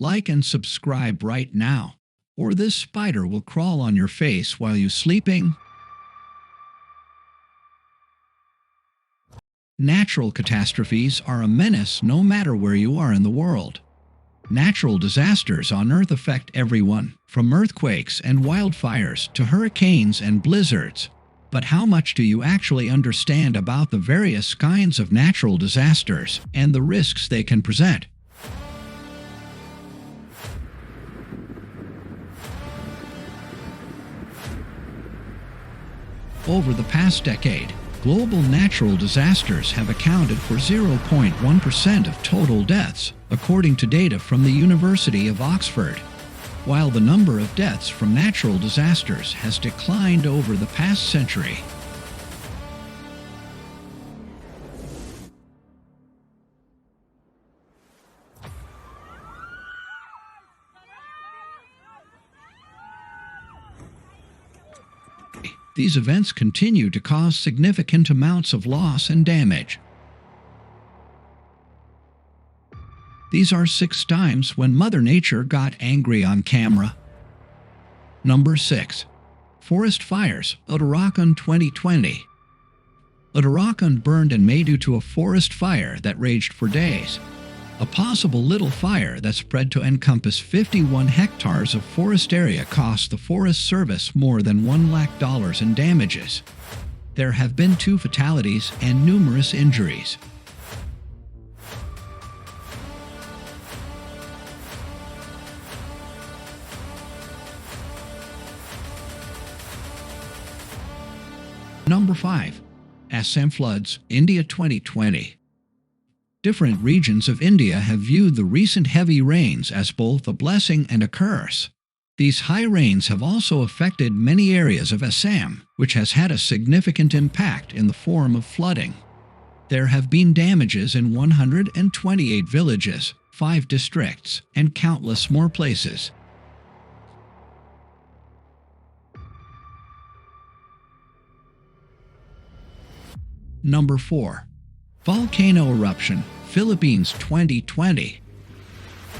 Like and subscribe right now, or this spider will crawl on your face while you're sleeping. Natural catastrophes are a menace no matter where you are in the world. Natural disasters on Earth affect everyone, from earthquakes and wildfires to hurricanes and blizzards. But how much do you actually understand about the various kinds of natural disasters and the risks they can present? Over the past decade, global natural disasters have accounted for 0.1% of total deaths, according to data from the University of Oxford. While the number of deaths from natural disasters has declined over the past century. These events continue to cause significant amounts of loss and damage. These are 6 times when Mother Nature got angry on camera. Number 6. Forest fires, Uttarakhand 2020. Uttarakhand burned in May due to a forest fire that raged for days. A possible little fire that spread to encompass 51 hectares of forest area cost the Forest Service more than $1 lakh in damages. There have been 2 fatalities and numerous injuries. Number 5. Assam floods, India 2020. Different regions of India have viewed the recent heavy rains as both a blessing and a curse. These high rains have also affected many areas of Assam, which has had a significant impact in the form of flooding. There have been damages in 128 villages, 5 districts, and countless more places. Number 4. Volcano eruption, Philippines 2020.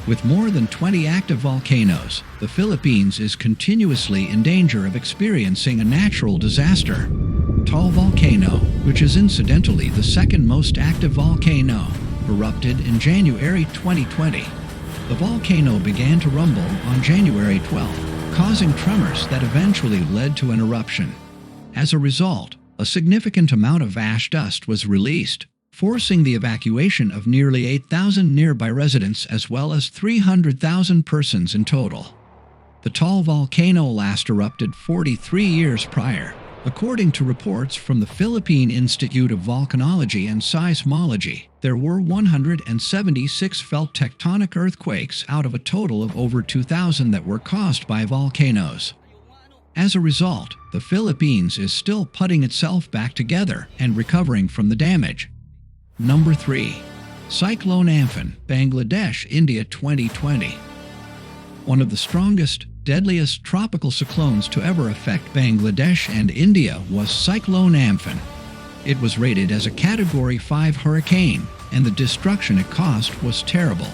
With more than 20 active volcanoes, the Philippines is continuously in danger of experiencing a natural disaster. Taal volcano, which is incidentally the second most active volcano, erupted in January 2020. The volcano began to rumble on January 12, causing tremors that eventually led to an eruption. As a result, a significant amount of ash dust was released, forcing the evacuation of nearly 8,000 nearby residents as well as 300,000 persons in total. The Taal volcano last erupted 43 years prior, according to reports from the Philippine Institute of Volcanology and Seismology. There were 176 felt tectonic earthquakes out of a total of over 2,000 that were caused by volcanoes. As a result, the Philippines is still putting itself back together and recovering from the damage. Number 3. Cyclone Amphan, Bangladesh, India 2020. One of the strongest, deadliest tropical cyclones to ever affect Bangladesh and India was Cyclone Amphan. It was rated as a Category 5 hurricane, and the destruction it caused was terrible.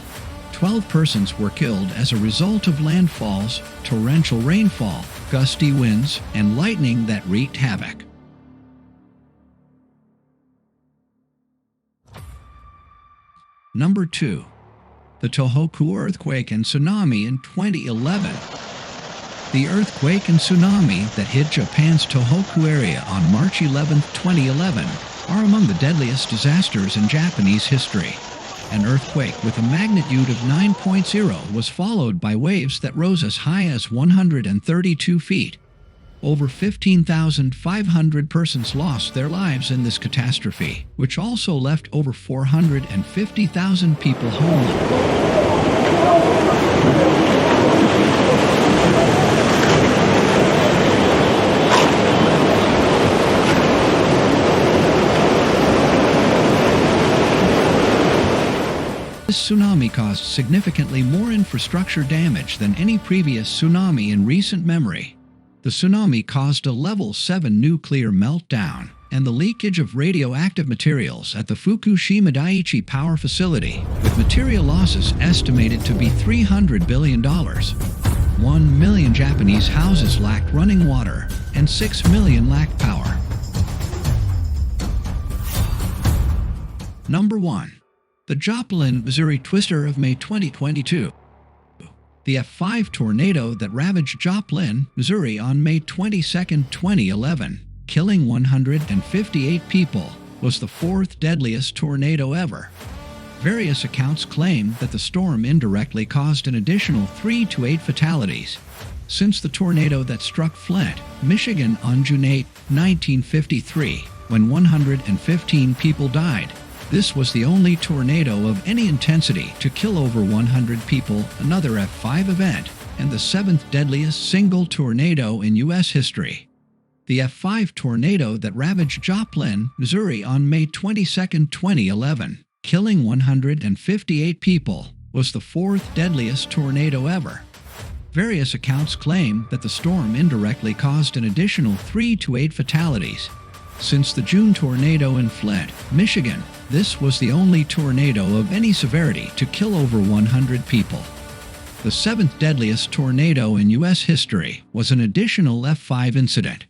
12 persons were killed as a result of landfalls, torrential rainfall, gusty winds, and lightning that wreaked havoc. Number 2. The Tohoku earthquake and tsunami in 2011. The earthquake and tsunami that hit Japan's Tohoku area on March 11, 2011, are among the deadliest disasters in Japanese history. An earthquake with a magnitude of 9.0 was followed by waves that rose as high as 132 feet. Over 15,500 persons lost their lives in this catastrophe, which also left over 450,000 people homeless. This tsunami caused significantly more infrastructure damage than any previous tsunami in recent memory. The tsunami caused a level 7 nuclear meltdown and the leakage of radioactive materials at the Fukushima Daiichi Power Facility, with material losses estimated to be $300 billion. 1 million Japanese houses lacked running water, and 6 million lacked power. Number 1. The Joplin, Missouri twister of May 2022. The F5 tornado that ravaged Joplin, Missouri on May 22, 2011, killing 158 people, was the fourth deadliest tornado ever. Various accounts claim that the storm indirectly caused an additional 3 to 8 fatalities. Since the tornado that struck Flint, Michigan on June 8, 1953, when 115 people died, this was the only tornado of any intensity to kill over 100 people, another F5 event, and the seventh deadliest single tornado in U.S. history. The F5 tornado that ravaged Joplin, Missouri on May 22, 2011, killing 158 people, was the fourth deadliest tornado ever. Various accounts claim that the storm indirectly caused an additional 3 to 8 fatalities. Since the June tornado in Flint, Michigan, this was the only tornado of any severity to kill over 100 people. The seventh deadliest tornado in U.S. history was an additional F5 incident.